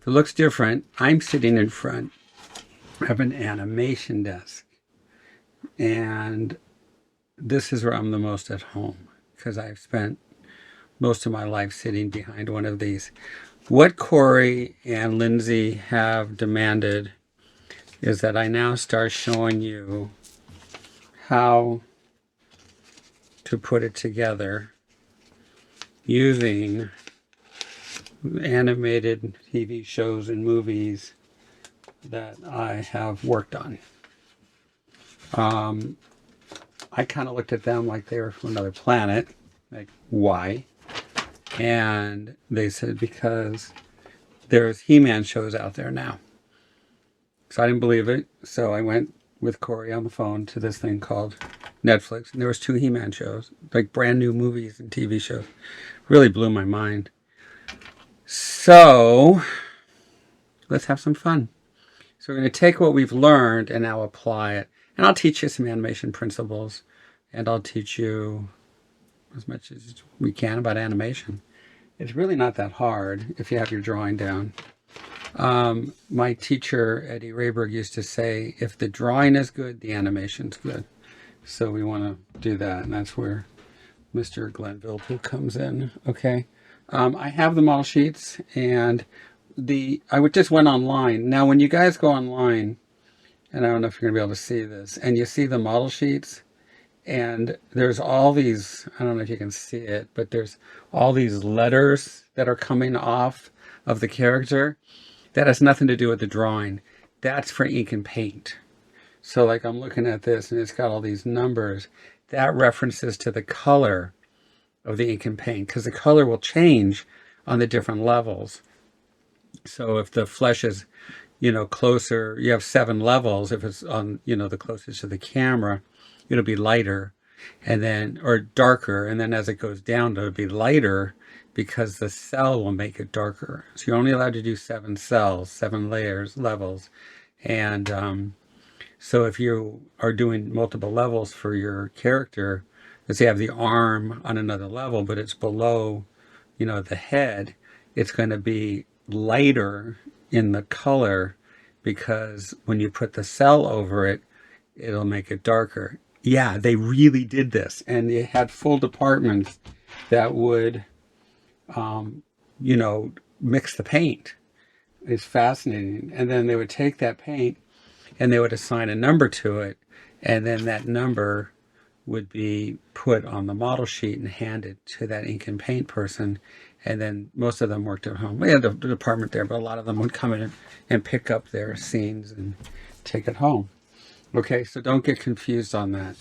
it looks different. I'm sitting in front of an animation desk, and this is where I'm the most at home because I've spent most of my life sitting behind one of these. What Corey and Lindsay have demanded is that I now start showing you how to put it together using animated TV shows and movies that I have worked on. I kind of looked at them like they were from another planet. Like, why? And they said, because there's He-Man shows out there now. So I didn't believe it. So I went with Corey on the phone to this thing called Netflix. And there was 2 He-Man shows, like brand new movies and TV shows. Really blew my mind. So let's have some fun. So we're going to take what we've learned and now apply it. And I'll teach you some animation principles. And I'll teach you as much as we can about animation. It's really not that hard if you have your drawing down. My teacher, Eddie Rayberg, used to say, if the drawing is good, the animation's good. So we want to do that, and that's where Mr. Glenn Vilppu comes in. Okay. I have the model sheets, and just went online. Now, when you guys go online, and I don't know if you're going to be able to see this, and you see the model sheets, and there's all these, I don't know if you can see it, but there's all these letters that are coming off of the character. That has nothing to do with the drawing. That's for ink and paint. So like I'm looking at this and it's got all these numbers. That references to the color of the ink and paint, because the color will change on the different levels. So if the flesh is, closer, you have 7 levels. If it's on, the closest to the camera, it'll be lighter, and then, or darker. And then as it goes down, it'll be lighter because the cell will make it darker. So you're only allowed to do 7 cells, 7 levels. And so if you are doing multiple levels for your character, let's say you have the arm on another level, but it's below, the head, it's going to be lighter in the color because when you put the cell over it, it'll make it darker. Yeah, they really did this, and they had full departments that would, mix the paint. It's fascinating. And then they would take that paint and they would assign a number to it, and then that number would be put on the model sheet and handed to that ink and paint person. And then most of them worked at home. We had the department there, but a lot of them would come in and pick up their scenes and take it home. Okay, so don't get confused on that.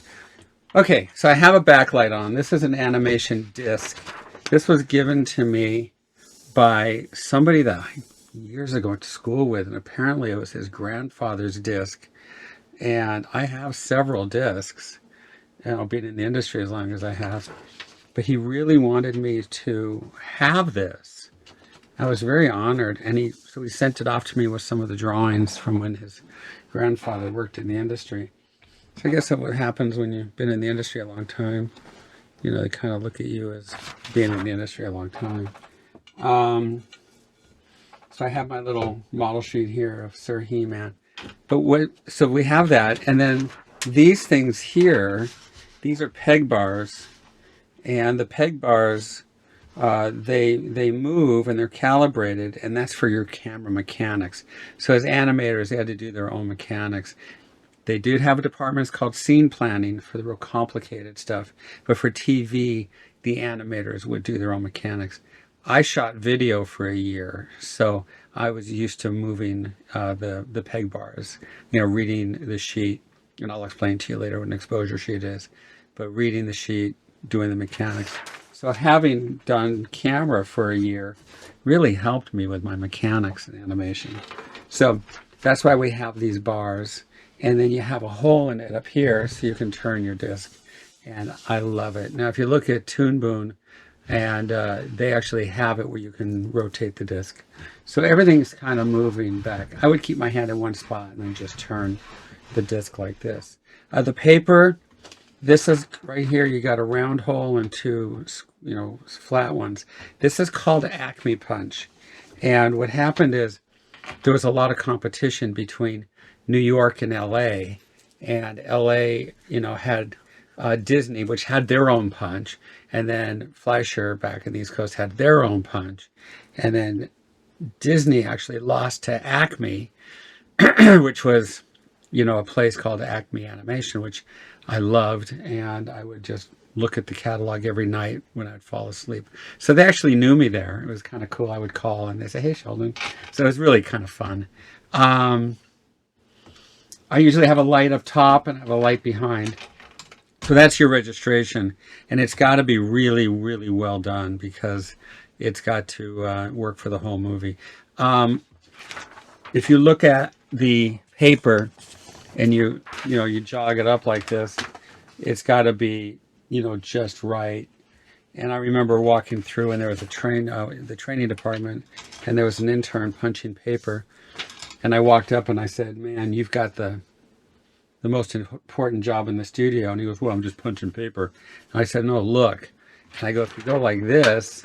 Okay, so I have a backlight on. This is an animation disc. This was given to me by somebody that I years ago went to school with, and apparently it was his grandfather's disc. And I have several discs, and I've been in the industry as long as I have. But he really wanted me to have this. I was very honored, and so he sent it off to me with some of the drawings from when his grandfather worked in the industry. So I guess that's what happens when you've been in the industry a long time. They kind of look at you as being in the industry a long time. So I have my little model sheet here of Sir He-Man. So we have that, and then these things here, these are peg bars, and the peg bars, they move and they're calibrated, and that's for your camera mechanics. So as animators, they had to do their own mechanics. They did have a department called scene planning for the real complicated stuff, but for TV, the animators would do their own mechanics. I shot video for a year, so I was used to moving the peg bars, reading the sheet, and I'll explain to you later what an exposure sheet is, but reading the sheet, doing the mechanics. So having done camera for a year really helped me with my mechanics and animation. So that's why we have these bars. And then you have a hole in it up here so you can turn your disc. And I love it. Now, if you look at Toon Boom, and they actually have it where you can rotate the disc. So everything's kind of moving back. I would keep my hand in one spot and then just turn the disc like this. The paper, this is right here. You got a round hole and 2, flat ones. This is called Acme Punch. And what happened is there was a lot of competition between New York and LA. And LA, had Disney, which had their own punch. And then Fleischer back in the East Coast had their own punch. And then Disney actually lost to Acme, which was, a place called Acme Animation, which I loved. And I would just look at the catalog every night when I'd fall asleep. So they actually knew me there. It was kind of cool. I would call and they say, "Hey, Sheldon." So it was really kind of fun. I usually have a light up top and I have a light behind. So that's your registration. And it's got to be really, really well done because it's got to work for the whole movie. If you look at the paper and you jog it up like this, it's got to be, just right. And I remember walking through and there was the training department, and there was an intern punching paper. And I walked up and I said, "Man, you've got the most important job in the studio." And he goes, "Well, I'm just punching paper." And I said, "No, look." And I go, "If you go like this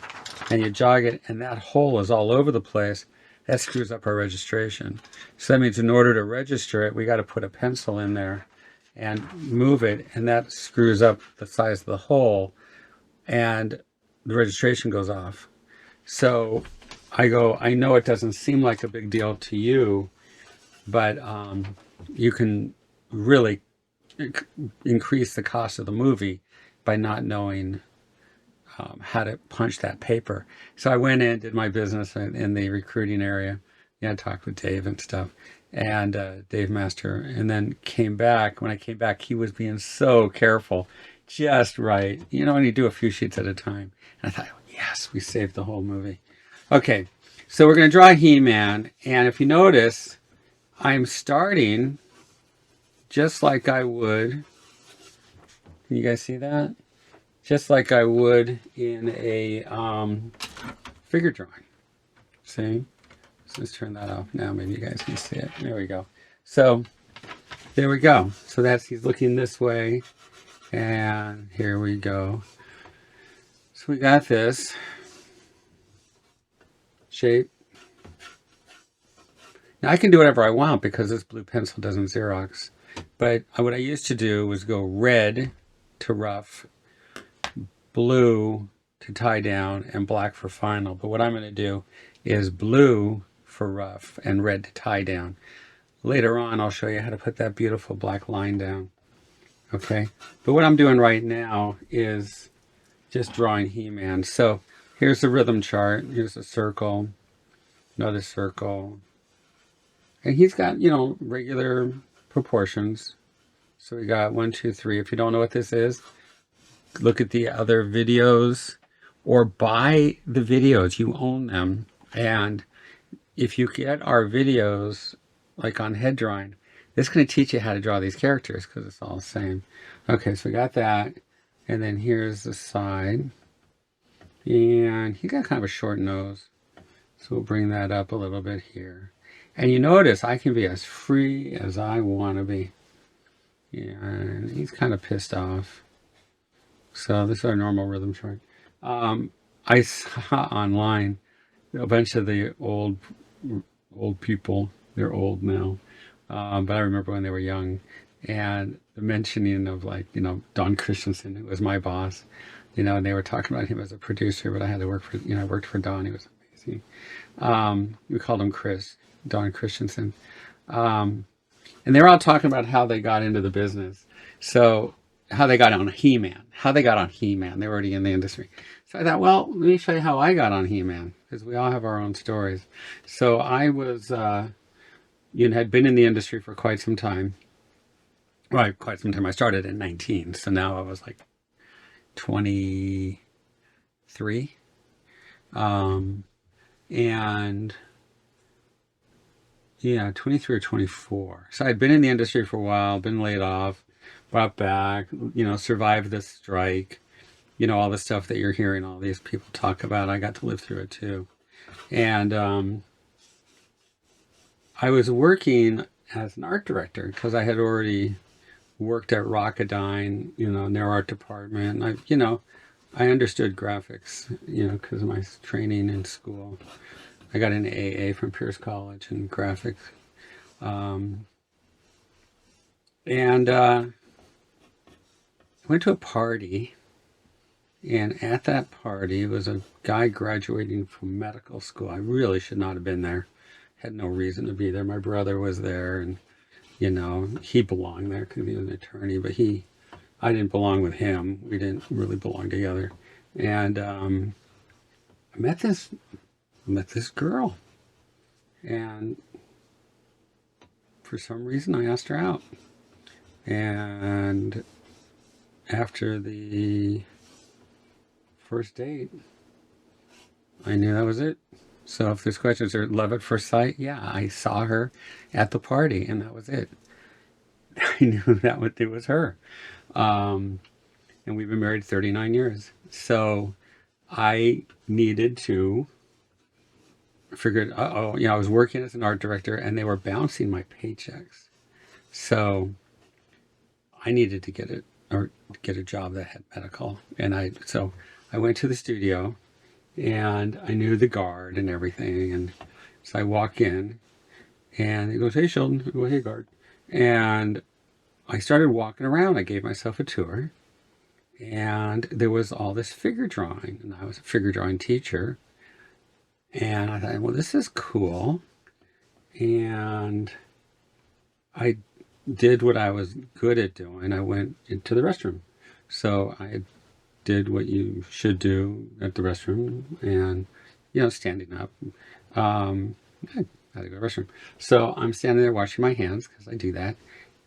and you jog it and that hole is all over the place, that screws up our registration." So that means in order to register it, we got to put a pencil in there and move it. And that screws up the size of the hole and the registration goes off. So I go, "I know it doesn't seem like a big deal to you, but you can really increase the cost of the movie by not knowing how to punch that paper." So I went in, did my business in the recruiting area. I talked with Dave and stuff, and Dave Master, and then came back. When I came back, he was being so careful, just right. And you do a few sheets at a time. And I thought, yes, we saved the whole movie. Okay, so we're going to draw He-Man, and if you notice, I'm starting just like I would. Can you guys see that? Just like I would in a figure drawing. See? So let's turn that off now. Maybe you guys can see it. There we go. So there we go. So he's looking this way, and here we go. So we got this shape. Now I can do whatever I want because this blue pencil doesn't Xerox. But what I used to do was go red to rough, blue to tie down, and black for final. But what I'm going to do is blue for rough and red to tie down. Later on, I'll show you how to put that beautiful black line down. Okay? But what I'm doing right now is just drawing He-Man. So here's the rhythm chart. Here's a circle, another circle. And he's got, regular proportions. So we got 1, 2, 3. If you don't know what this is, look at the other videos or buy the videos. You own them. And if you get our videos, like on head drawing, this is going to teach you how to draw these characters because it's all the same. Okay, so we got that. And then here's the side. And he got kind of a short nose. So we'll bring that up a little bit here. And you notice I can be as free as I want to be. Yeah, and he's kind of pissed off. So this is our normal rhythm chart. I saw online a bunch of the old people. They're old now, but I remember when they were young, and the mentioning of Don Christensen, who was my boss, and they were talking about him as a producer, but I had to work for I worked for Don. He was amazing. We called him Chris, Don Christensen, and they were all talking about how they got into the business. So how they got on He-Man. They were already in the industry. So I thought, well, let me show you how I got on He-Man, because we all have our own stories. So I was, had been in the industry for quite some time. Well, quite some time. I started at 19, so now I was like 23. And yeah, 23 or 24. So I'd been in the industry for a while, been laid off, brought back, survived the strike, all the stuff that you're hearing all these people talk about. I got to live through it too. And I was working as an art director because I had already worked at Rocketdyne, in their art department. I understood graphics, because of my training in school. I got an AA from Pierce College in graphics. Um, and I went to a party, and at that party was a guy graduating from medical school. I really should not have been there. Had no reason to be there. My brother was there, and he belonged there because he was an attorney, but I didn't belong with him. We didn't really belong together. And I met this girl, and for some reason I asked her out. And after the first date, I knew that was it. So if this question is there love at first sight, yeah, I saw her at the party, and that was it. I knew it was her. Um, and we've been married 39 years. So I needed to figure, I was working as an art director, and they were bouncing my paychecks. So I needed to get a job that had medical. And so I went to the studio, and I knew the guard and everything. And so I walk in, and he goes, "Hey, Sheldon." I go, "Hey, guard." And I started walking around. I gave myself a tour, and there was all this figure drawing, and I was a figure drawing teacher. And I thought, well, this is cool. And I did what I was good at doing. I went into the restroom. So I did what you should do at the restroom, and standing up. I had to go to the restroom. So I'm standing there washing my hands because I do that.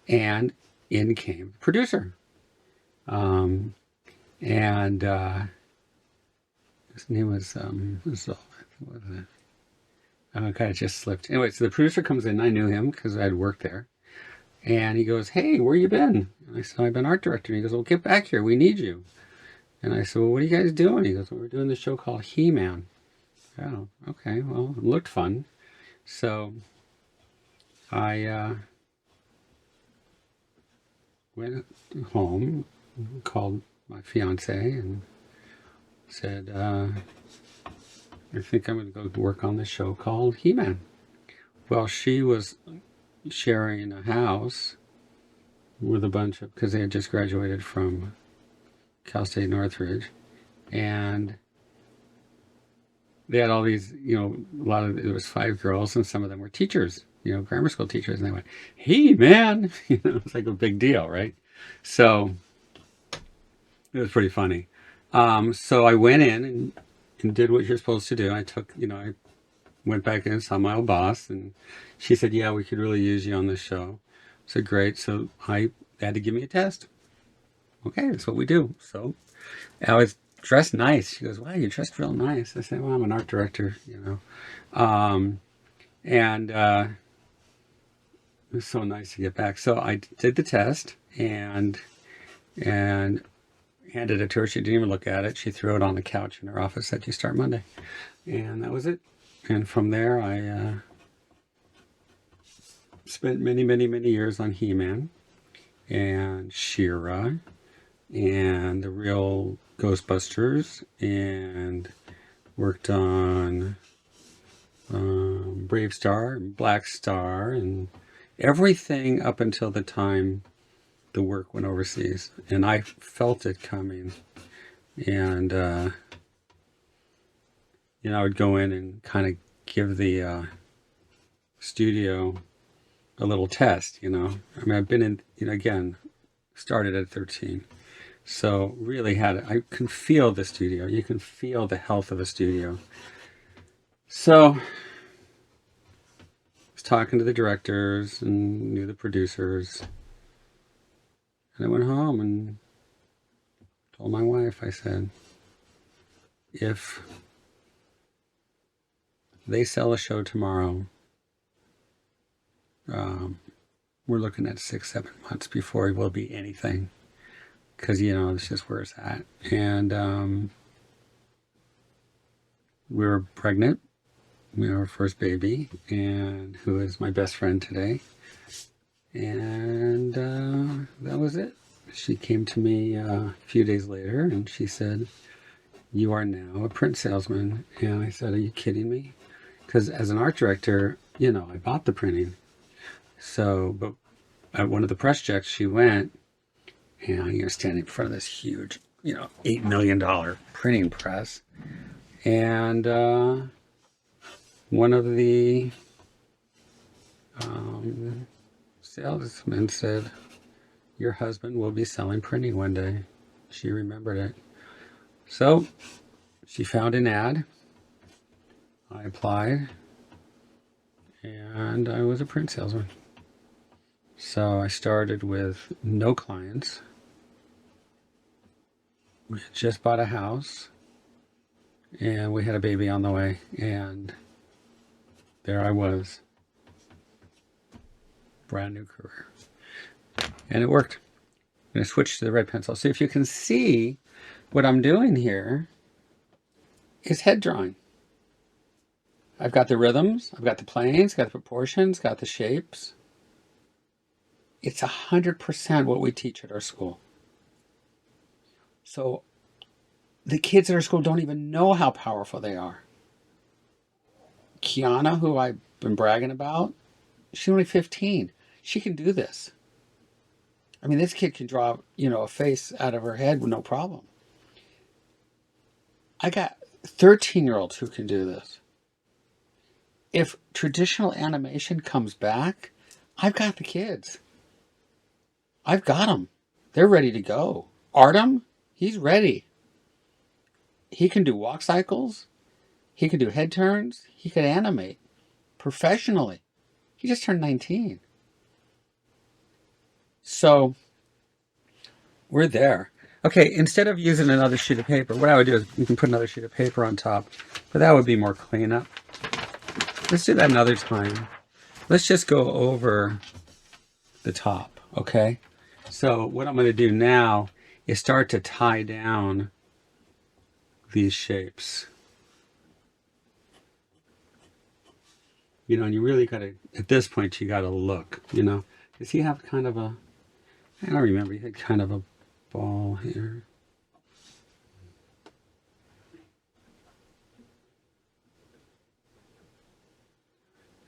And in came the producer. And his name was, what was it? Oh, God, it just slipped. Anyway, so the producer comes in. I knew him because I had worked there. And he goes, "Hey, where you been?" And I said, "I've been art director." And he goes, "Well, get back here. We need you." And I said, "Well, what are you guys doing?" He goes, "Well, we're doing this show called He-Man." Oh, okay. Well, it looked fun. So I went home, called my fiance, and said, "I think I'm going to go work on this show called He-Man." Well, she was sharing a house with a bunch of, because they had just graduated from Cal State Northridge, and they had all these, it was 5 girls, and some of them were teachers, grammar school teachers, and they went, "Hey, man," it's like a big deal, right? So it was pretty funny. So I went in and did what you're supposed to do. I went back in and saw my old boss, and she said, "Yeah, we could really use you on this show." I said, "Great." So they had to give me a test. Okay, that's what we do. So I was dressed nice. She goes, "Wow, you dressed real nice." I said, "Well, I'm an art director, And it was so nice to get back. So I did the test and handed it to her. She didn't even look at it. She threw it on the couch in her office, said, "You start Monday." And that was it. And from there, I spent many, many, many years on He-Man and She-Ra and the real Ghostbusters, and worked on Brave Star and Black Star and everything up until the time the work went overseas. And I felt it coming. And, I would go in and kind of give the studio a little test, I mean, I've been in, again, started at 13. So really I can feel the studio. You can feel the health of a studio. So I was talking to the directors and knew the producers. And I went home and told my wife, I said, "If they sell a show tomorrow, we're looking at 6-7 months before it will be anything." Because, it's just where it's at. And we were pregnant. We were our first baby, and who is my best friend today. And that was it. She came to me a few days later, and she said, "You are now a print salesman." And I said, "Are you kidding me?" because as an art director, I bought the printing. So, but at one of the press checks, she went, and standing in front of this huge, $8 million printing press, and one of the salesmen said, "Your husband will be selling printing one day." She remembered it. So she found an ad. I applied, and I was a print salesman. So I started with no clients. We had just bought a house, and we had a baby on the way, and there I was. Brand new career. And it worked. I'm going to switch to the red pencil. So if you can see, what I'm doing here is head drawing. I've got the rhythms, I've got the planes, got the proportions, got the shapes. It's 100% what we teach at our school. So the kids at our school don't even know how powerful they are. Kiana, who I've been bragging about, she's only 15. She can do this. I mean, this kid can draw, a face out of her head with no problem. I got 13-year-olds who can do this. If traditional animation comes back, I've got the kids. I've got them. They're ready to go. Artem, he's ready. He can do walk cycles. He can do head turns. He can animate professionally. He just turned 19. So we're there. Okay, instead of using another sheet of paper, what I would do is you can put another sheet of paper on top, but that would be more cleanup. Let's do that another time. Let's just go over the top, okay? So what I'm going to do now is start to tie down these shapes. And you really got to, at this point, you got to look, Does he have kind of a, I don't remember, he had kind of a ball here.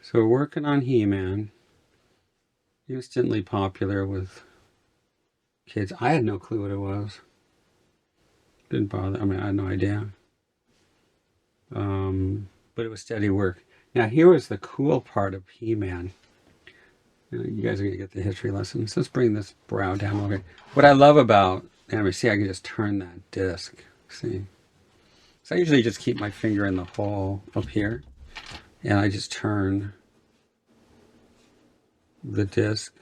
So we're working on He-Man. Instantly popular with kids. I had no clue what it was. Didn't bother. I mean, I had no idea. But it was steady work. Now, here was the cool part of He-Man. You guys are going to get the history lessons. Let's bring this brow down over here. What I love about, see, I can just turn that disc. See? So I usually just keep my finger in the hole up here. And I just turn the disc.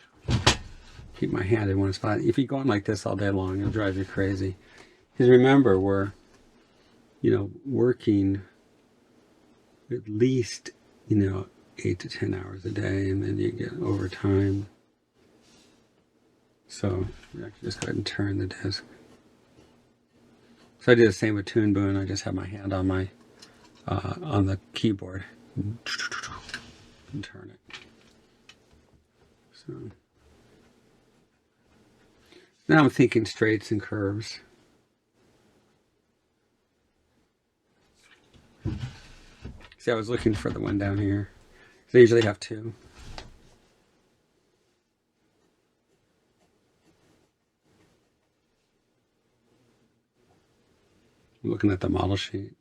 Keep my hand in one spot. If you go on like this all day long, it'll drive you crazy. Because remember, we're, working at least, 8 to 10 hours a day, and then you get overtime. So I can just go ahead and turn the disc. So I do the same with Toon Boom. I just have my hand on my on the keyboard and turn it. So now I'm thinking straights and curves. See, I was looking for the one down here. They usually have two. I'm looking at the model sheet.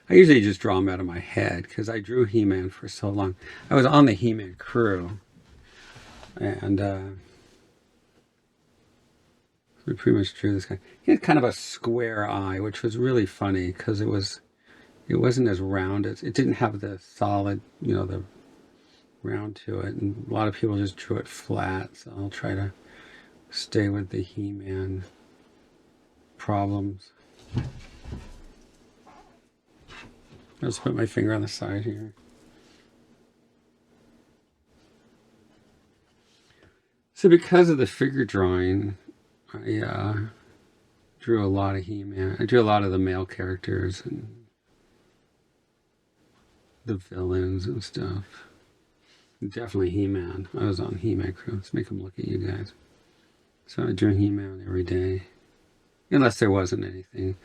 I usually just draw them out of my head because I drew He-Man for so long. I was on the He-Man crew, and we pretty much drew this guy. He had kind of a square eye, which was really funny because it wasn't as round as, it didn't have the solid, the round to it, and a lot of people just drew it flat. So I'll try to stay with the He-Man problems. I'll just put my finger on the side here. So because of the figure drawing, I drew a lot of He-Man. I drew a lot of the male characters and the villains and stuff. Definitely He-Man. I was on He-Man crew. Let's make him look at you guys. So I drew He-Man every day, unless there wasn't anything.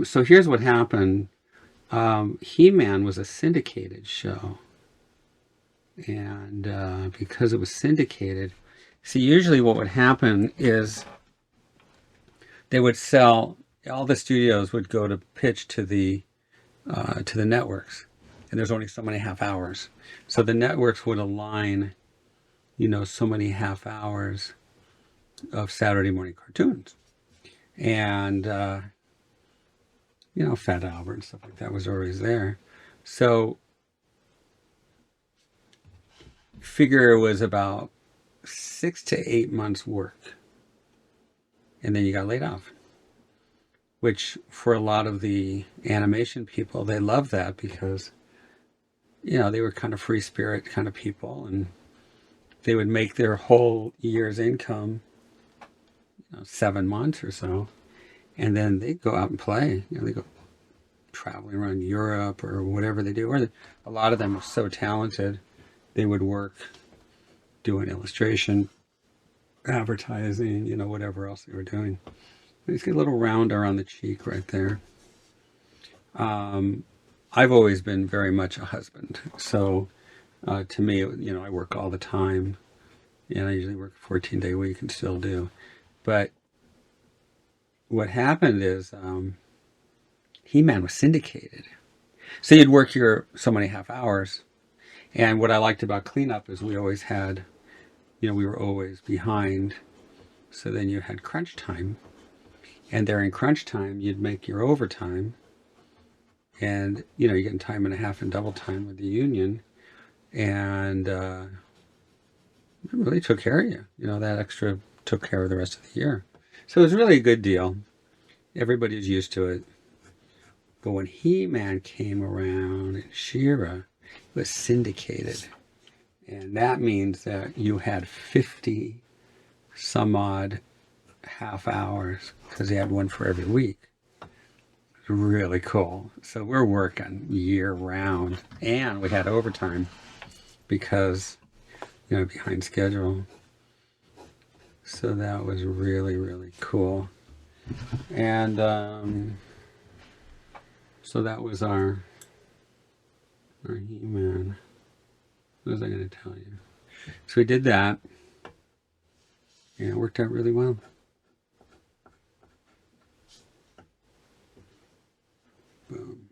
So here's what happened. He-Man was a syndicated show. And because it was syndicated, see, usually what would happen is they would sell, all the studios would go to pitch to the networks, and there's only so many half hours. So the networks would align, so many half hours of Saturday morning cartoons. And, Fat Albert and stuff like that was always there. So figure it was about 6 to 8 months work. And then you got laid off. Which for a lot of the animation people, they love that because, they were kind of free spirit kind of people, and they would make their whole year's income, 7 months or so, and then they'd go out and play. They go traveling around Europe or whatever they do. Or a lot of them are so talented, they would work doing illustration, advertising, whatever else they were doing. You see a little round around the cheek right there. I've always been very much a husband. So to me, I work all the time. And I usually work a 14-day week and still do. But what happened is He-Man was syndicated. So you'd work your so many half hours. And what I liked about cleanup is we always had, we were always behind. So then you had crunch time. And during crunch time, you'd make your overtime. And, you're getting time and a half and double time with the union. And it really took care of you. That extra took care of the rest of the year. So it was really a good deal. Everybody was used to it. But when He-Man came around and She-Ra, it was syndicated. And that means that you had 50 some odd half hours because they had one for every week. It's really cool. So we're working year round, and we had overtime because behind schedule. So that was really, really cool. And so that was our He-Man. What was I going to tell you? So we did that, and it worked out really well. Boom.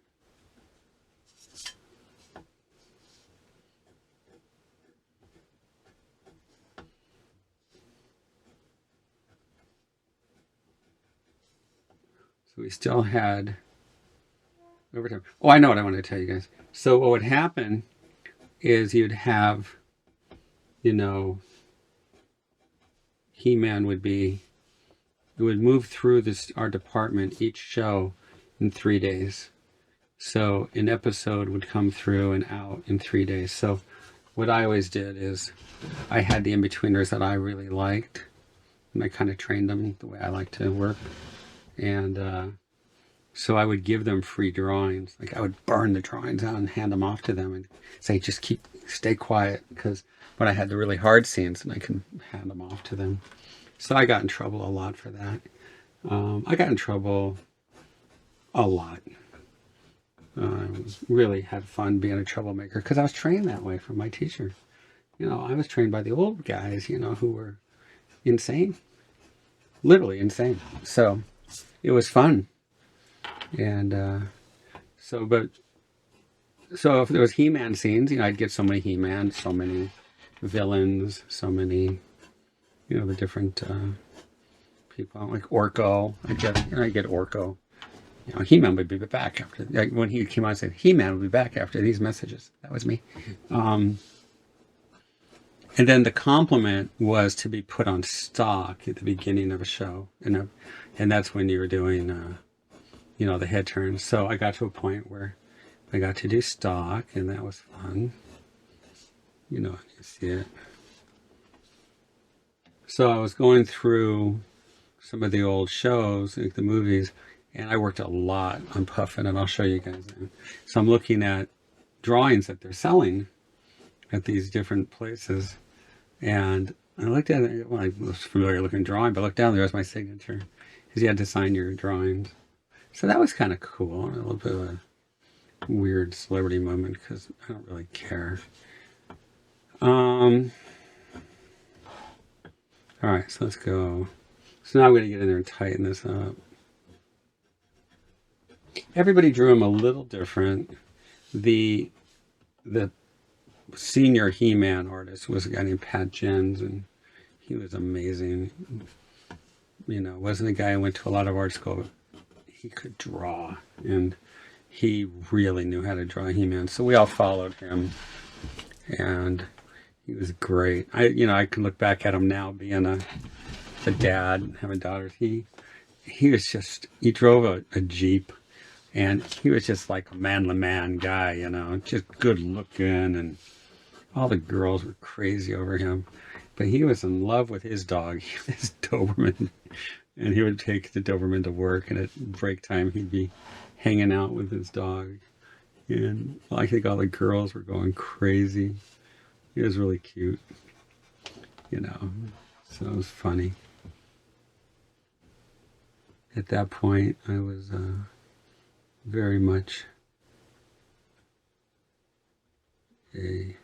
So we still had overtime. Oh, I know what I wanted to tell you guys. So what would happen is you'd have, He-Man would move through our department each show in 3 days. So an episode would come through and out in 3 days. So what I always did is I had the in-betweeners that I really liked, and I kind of trained them the way I like to work. And so I would give them free drawings. Like I would burn the drawings out and hand them off to them and say, just stay quiet, because when I had the really hard scenes, and I can hand them off to them. So I got in trouble a lot for that. I got in trouble a lot. I really had fun being a troublemaker because I was trained that way from my teacher. I was trained by the old guys, who were insane, literally insane. So it was fun. And so if there was He-Man scenes, I'd get so many He-Man, so many villains, so many, the different people, like Orko. I'd get Orko. He-Man would be back after, like when he came on and said, He-Man will be back after these messages. That was me. And then the compliment was to be put on stock at the beginning of a show. And that's when you were doing, the head turns. So I got to a point where I got to do stock, and that was fun. You see it. So I was going through some of the old shows, like the movies, and I worked a lot on Puffin, and I'll show you guys now. So I'm looking at drawings that they're selling at these different places, and I looked at it. Well, I was familiar looking drawing, but I looked down, there was my signature, because you had to sign your drawings. So that was kind of cool, a little bit of weird celebrity moment because I don't really care. All right, so let's go. So now I'm going to get in there and tighten this up. Everybody drew him a little different. The senior He-Man artist was a guy named Pat Jens, and he was amazing. You know, wasn't a guy who went to a lot of art school. He could draw, and he really knew how to draw He-Man. So we all followed him, and he was great. I can look back at him now, being a dad, having daughters. He drove a Jeep, and he was just like a manly man guy, just good looking, and all the girls were crazy over him. But he was in love with his dog, his Doberman, and he would take the Doberman to work, and at break time he'd be hanging out with his dog. And I think all the girls were going crazy. He was really cute, so it was funny. At that point, I was very much a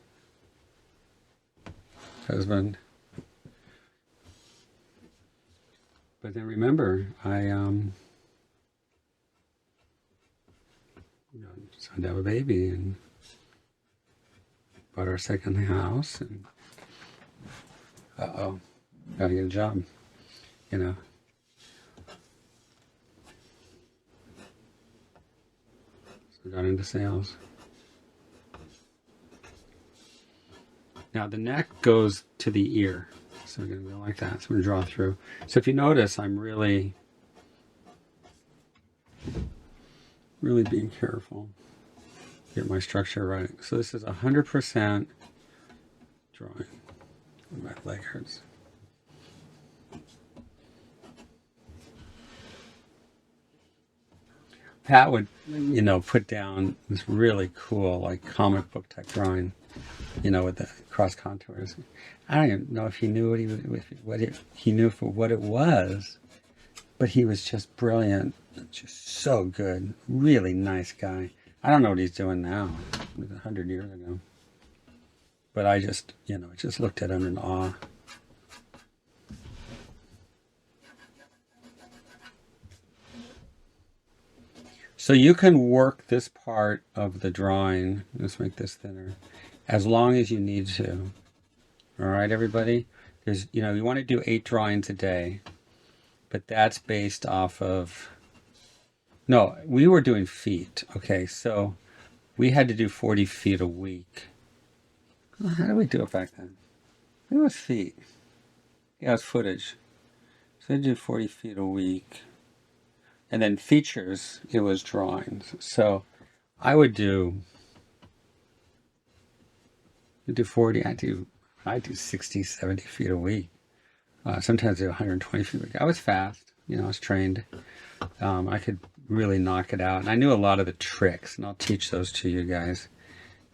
husband. But then remember, I decided to have a baby and bought our second house, and gotta get a job, So got into sales. Now the neck goes to the ear. So we're going to go like that. So we're going to draw through. So if you notice, I'm really being careful. Get my structure right. So this is 100% drawing. My leg hurts. Pat would, put down this really cool, like comic book type drawing, with the cross contours. I don't even know if he knew he knew for what it was, but he was just brilliant, just so good, really nice guy. I don't know what he's doing now. It was 100 years ago, but I just, just looked at him in awe. So you can work this part of the drawing. Let's make this thinner, as long as you need to. All right, everybody. There's, you want to do 8 drawings a day, but that's based off of. No, we were doing feet. Okay, so we had to do 40 feet a week. How did we do it back then? It was feet. Yeah, it was footage. So I did 40 feet a week. And then features, it was drawings. So I would do 40, I do 60, 70 feet a week. Sometimes I do 120 feet a week. I was fast, I was trained. I could really knock it out. And I knew a lot of the tricks, and I'll teach those to you guys.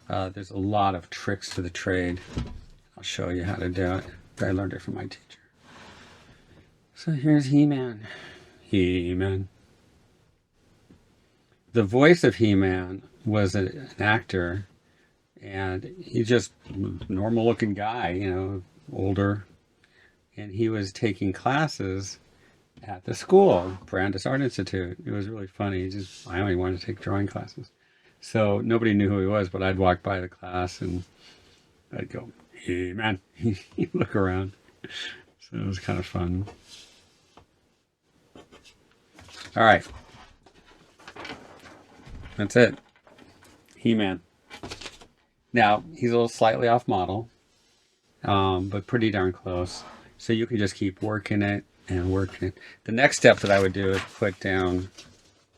There's a lot of tricks to the trade. I'll show you how to do it. I learned it from my teacher. So here's He-Man. He-Man. The voice of He-Man was an actor, and he's just a normal looking guy, older. And he was taking classes at the school, Brandis Art Institute. It was really funny. I only wanted to take drawing classes. So nobody knew who he was, but I'd walk by the class and I'd go, He-Man. He'd look around. So it was kind of fun. All right. That's it. He-Man. Now, he's a little slightly off model, but pretty darn close. So you can just keep working it and working it. The next step that I would do is put down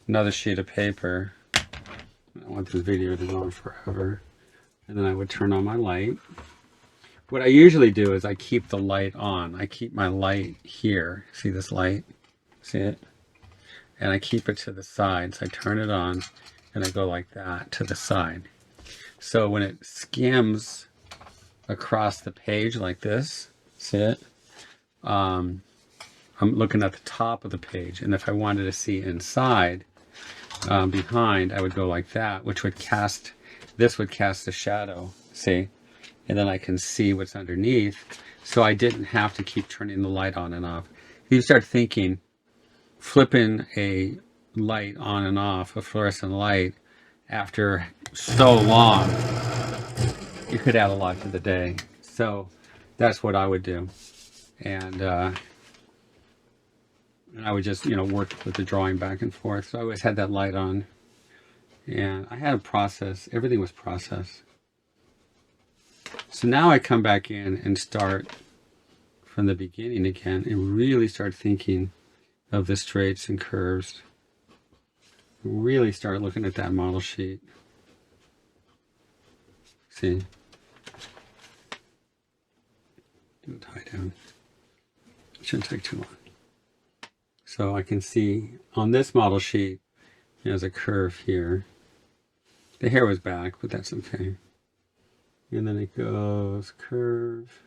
another sheet of paper. I want this video to go on forever. And then I would turn on my light. What I usually do is I keep the light on. I keep my light here. See this light? See it? And I keep it to the side. So I turn it on and I go like that to the side. So when it skims across the page like this, see it? I'm looking at the top of the page. And if I wanted to see inside, behind, I would go like that, which would cast, this would cast the shadow, see? And then I can see what's underneath. So I didn't have to keep turning the light on and off. If you start thinking, flipping a light on and off, a fluorescent light, after so long, you could add a lot to the day. So that's what I would do. And I would just, work with the drawing back and forth. So I always had that light on. And I had a process. Everything was processed. So now I come back in and start from the beginning again and really start thinking of the straights and curves. Really start looking at that model sheet. See? Do a tie down. It shouldn't take too long. So I can see on this model sheet, there's a curve here. The hair was back, but that's okay. And then it goes curve,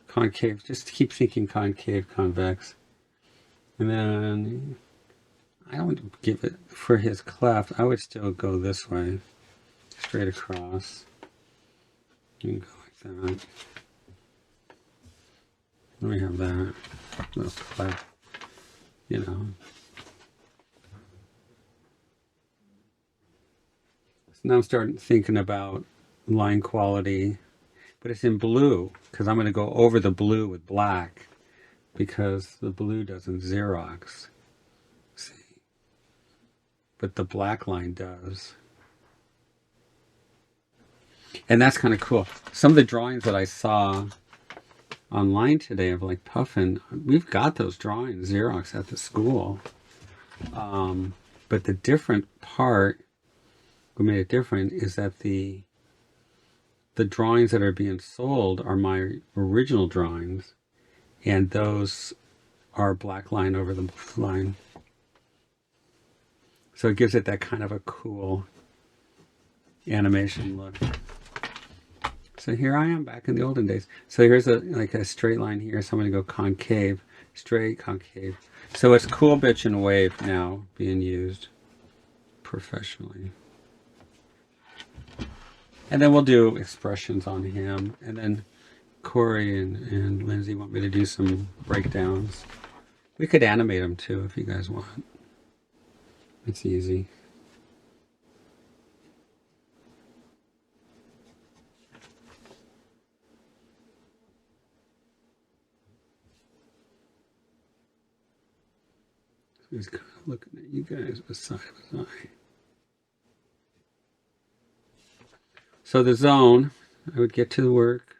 concave, just keep thinking concave, convex. And then I don't give it, for his cleft, I would still go this way, straight across. You can go like that. Then we have that little cleft, So now I'm starting thinking about line quality, but it's in blue because I'm going to go over the blue with black because the blue doesn't Xerox. See, but the black line does. And that's kind of cool. Some of the drawings that I saw online today of like Puffin, we've got those drawings Xerox at the school. But the different part, what made it different, is that the drawings that are being sold are my original drawings, and those are black line over the blue line. So it gives it that kind of a cool animation look. So here I am back in the olden days. So here's like a straight line here. So I'm going to go concave, straight, concave. So it's cool, bitch, and wave now being used professionally. And then we'll do expressions on him. And then Corey and Lindsay want me to do some breakdowns. We could animate them too if you guys want. It's easy. So he's kind of looking at you guys with side of his eye. So the zone, I would get to work.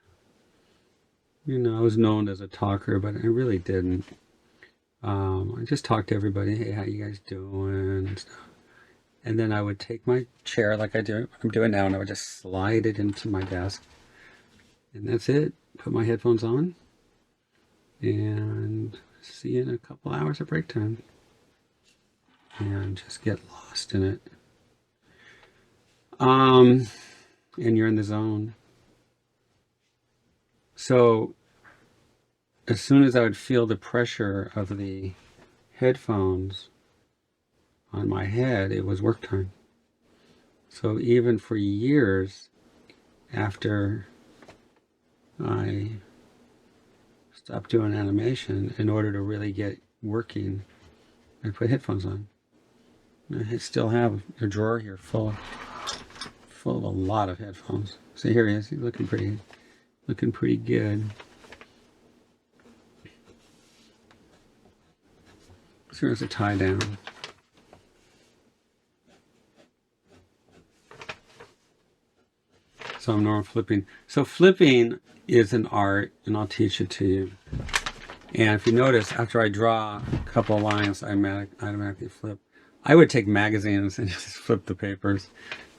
I was known as a talker, but I really didn't. I just talked to everybody. Hey, how you guys doing? And stuff. And then I would take my chair like I'm doing now, and I would just slide it into my desk. And that's it. Put my headphones on. And see you in a couple hours of break time. And just get lost in it. And you're in the zone. So as soon as I would feel the pressure of the headphones on my head, it was work time. So even for years after I stopped doing animation, in order to really get working, I put headphones on. I still have a drawer here full of a lot of headphones. So here he is. He's looking pretty good. So here's a tie down. So I'm normal flipping. So flipping is an art, and I'll teach it to you. And if you notice, after I draw a couple of lines, I automatically flip. I would take magazines and just flip the papers.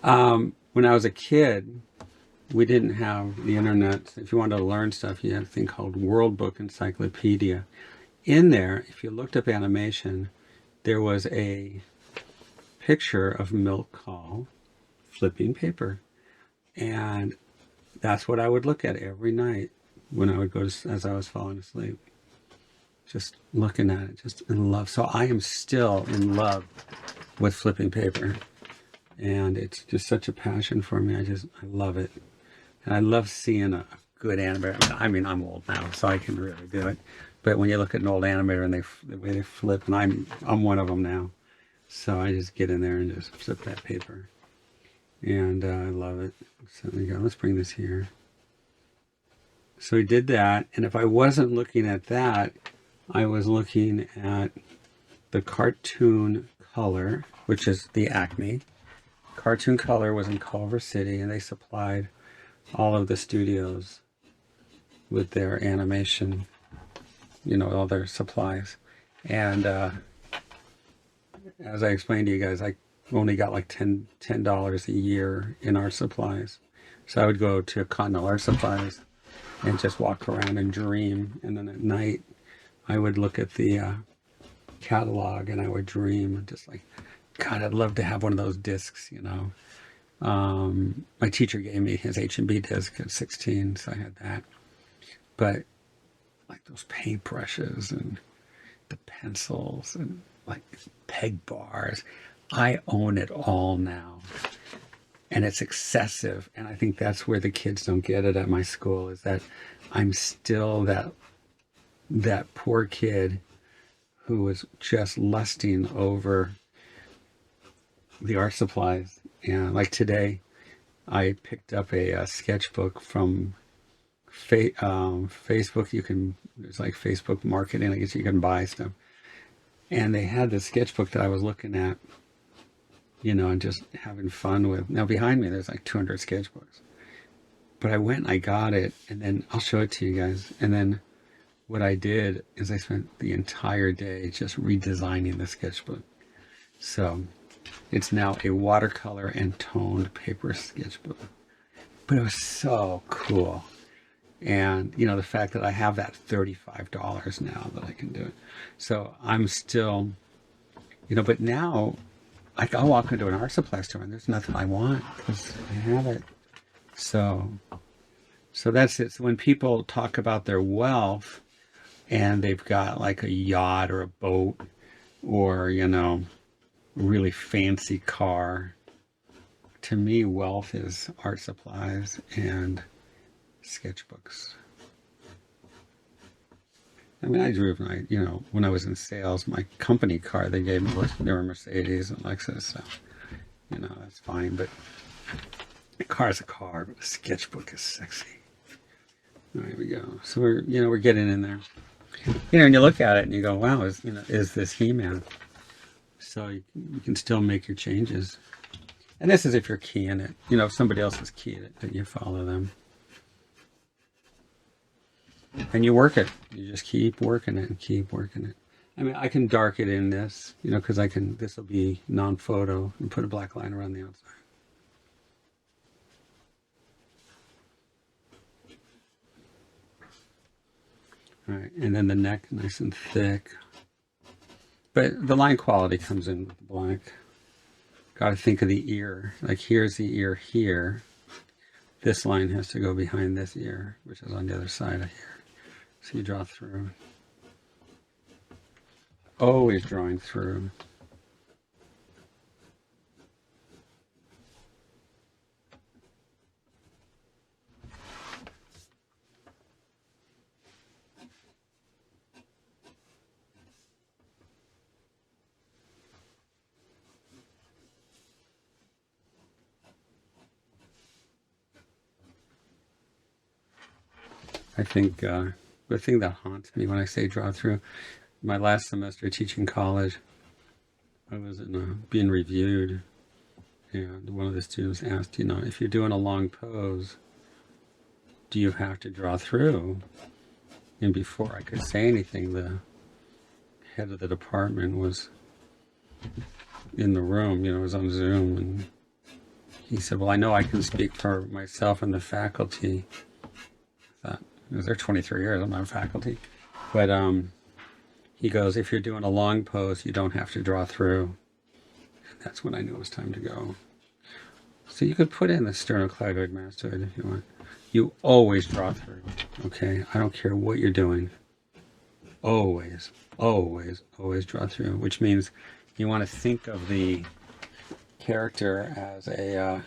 When I was a kid, we didn't have the internet. If you wanted to learn stuff, you had a thing called World Book Encyclopedia. In there, if you looked up animation, there was a picture of Milt Kahl flipping paper. And that's what I would look at every night when I would go to, as I was falling asleep. Just looking at it, just in love. So I am still in love with flipping paper. And it's just such a passion for me. I love it. And I love seeing a good animator. I mean, I'm old now, so I can really do it. But when you look at an old animator and the way they flip, and I'm one of them now. So I just get in there and just flip that paper. And I love it. So there you go. Let's bring this here. So we did that. And if I wasn't looking at that, I was looking at the Cartoon Color, which is the Acme. Cartoon Color was in Culver City, and they supplied all of the studios with their animation, all their supplies. And as I explained to you guys, I only got like $10 a year in art supplies. So I would go to Continental Art Supplies and just walk around and dream. And then at night, I would look at the catalog and I would dream, just like, God, I'd love to have one of those discs, My teacher gave me his H&B disc at 16, so I had that. But like those paintbrushes and the pencils and like peg bars, I own it all now. And it's excessive. And I think that's where the kids don't get it at my school, is that I'm still that poor kid who was just lusting over the art supplies. And like today, I picked up a sketchbook from Facebook. There's like Facebook marketing, I guess you can buy stuff. And they had this sketchbook that I was looking at, and just having fun with. Now behind me, there's like 200 sketchbooks. But I went and I got it, and then I'll show it to you guys. And then what I did is I spent the entire day just redesigning the sketchbook. So it's now a watercolor and toned paper sketchbook. But it was so cool. And, the fact that I have that $35 now that I can do it. So I'm still, but now I'll walk into an art supply store and there's nothing I want because I have it. So that's it. So when people talk about their wealth and they've got like a yacht or a boat or, really fancy car, to me, wealth is art supplies and sketchbooks. I mean, I drove when I was in sales, my company car they gave me they were Mercedes and Lexus, so that's fine. But a car is a car, but a sketchbook is sexy. There we go. So we're getting in there. And you look at it and you go, wow, is this He-Man? So you can still make your changes. And this is if you're keying it. If somebody else is keying it, then you follow them. And you work it. You just keep working it and keep working it. I mean, I can dark it in this, because this will be non-photo, and put a black line around the outside. All right, and then the neck, nice and thick. But the line quality comes in with the black. Got to think of the ear. Like here's the ear here. This line has to go behind this ear, which is on the other side of here. So you draw through. Always drawing through. I think the thing that haunts me when I say draw through, my last semester teaching college, I was being reviewed, and one of the students asked, if you're doing a long pose, do you have to draw through? And before I could say anything, the head of the department was in the room, it was on Zoom, and he said, well, I know I can speak for myself and the faculty. I thought, I was there 23 years, I'm not faculty. But he goes, if you're doing a long pose, you don't have to draw through. And that's when I knew it was time to go. So you could put in the sternocleidoid mastoid if you want. You always draw through, okay? I don't care what you're doing. Always, always, always draw through, which means you want to think of the character as a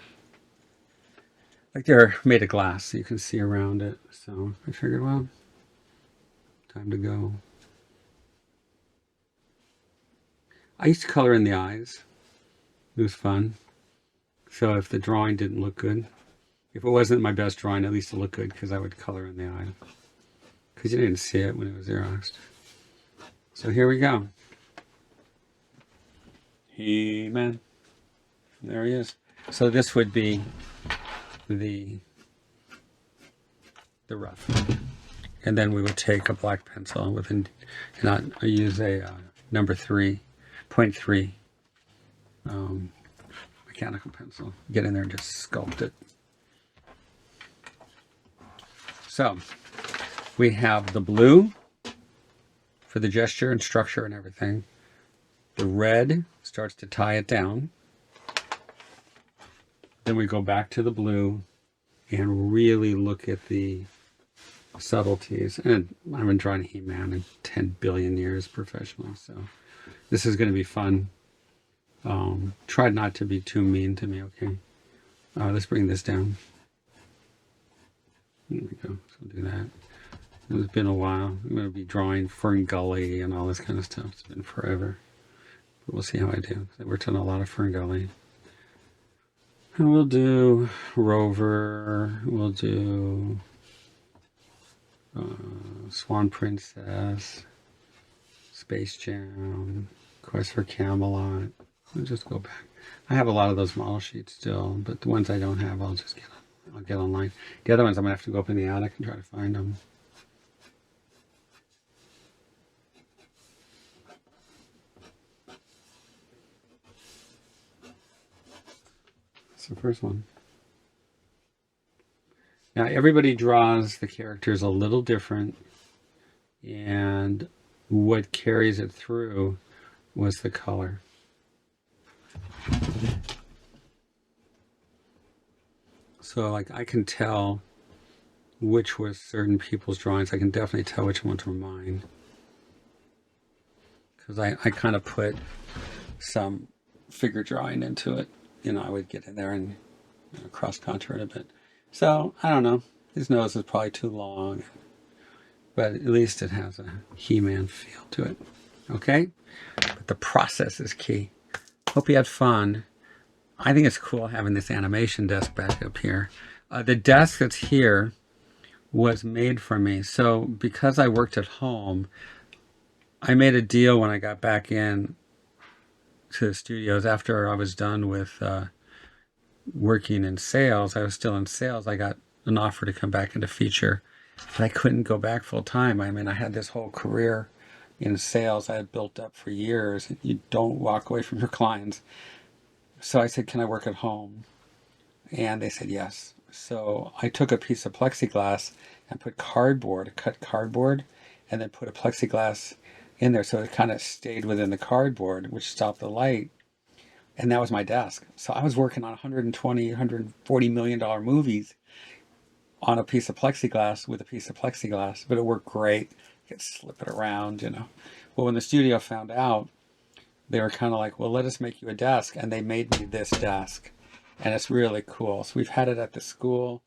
like they're made of glass, so you can see around it. So I figured, well, time to go. I used to color in the eyes. It was fun. So if the drawing didn't look good, if it wasn't my best drawing, at least it looked good because I would color in the eye. Because you didn't see it when it was Xeroxed. So here we go. He-Man. There he is. So this would be the rough. And then we would take a black pencil with, and I use a number 3.3 mechanical pencil. Get in there and just sculpt it. So we have the blue for the gesture and structure and everything. The red starts to tie it down. Then we go back to the blue and really look at the subtleties. And I've been drawing He-Man in 10 billion years professionally, so this is going to be fun. Try not to be too mean to me, okay? Let's bring this down. There we go. So we'll do that. It's been a while. I'm going to be drawing Fern Gully and all this kind of stuff. It's been forever. But we'll see how I do. I worked on a lot of Fern Gully. And we'll do Rover. We'll do Swan Princess. Space Jam. Quest for Camelot. We'll just go back. I have a lot of those model sheets still, but the ones I don't have, I'll get online. The other ones I'm going to have to go up in the attic and try to find them. That's the first one. Now everybody draws the characters a little different, and what carries it through was the color. So like I can tell which was certain people's drawings. I can definitely tell which ones were mine. Because I kind of put some figure drawing into it. You know, I would get in there and cross contour it a bit. So, I don't know. His nose is probably too long. But at least it has a He-Man feel to it. Okay? But the process is key. Hope you had fun. I think it's cool having this animation desk back up here. The desk that's here was made for me. So because I worked at home, I made a deal when I got back in to the studios after I was done with working in sales. I was still in sales. I got an offer to come back into feature, but I couldn't go back full time. I mean, I had this whole career in sales I had built up for years. You don't walk away from your clients. So I said, can I work at home? And they said yes. So I took a piece of plexiglass and put cardboard, cut cardboard, and then put a plexiglass in there so it kind of stayed within the cardboard, which stopped the light. And that was my desk. So I was working on 120, $140 million movies on a piece of plexiglass with a piece of plexiglass, but it worked great. You could slip it around, you know. Well, when the studio found out, they were kind of like, well, let us make you a desk. And they made me this desk. And it's really cool. So we've had it at the school.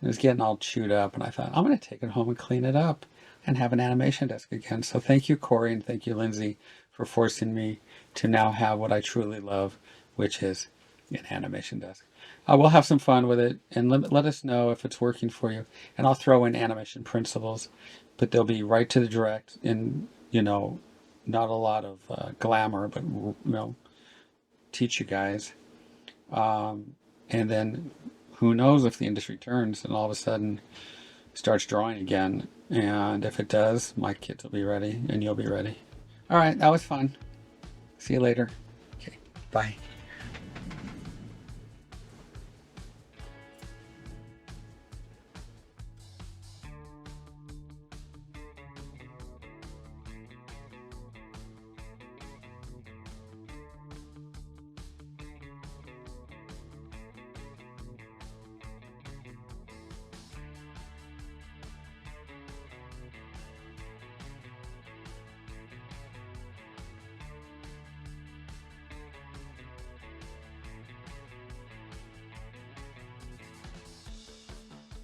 It was getting all chewed up. And I thought, I'm going to take it home and clean it up and have an animation desk again. So thank you, Corey, and thank you, Lindsay, for forcing me to now have what I truly love, which is an animation desk. We'll have some fun with it. And let us know if it's working for you. And I'll throw in animation principles. But they'll be right to the direct and, you know, not a lot of glamour, but, you know, teach you guys. And then who knows if the industry turns and all of a sudden starts drawing again. And if it does, my kids will be ready and you'll be ready. All right, that was fun. See you later. Okay, bye.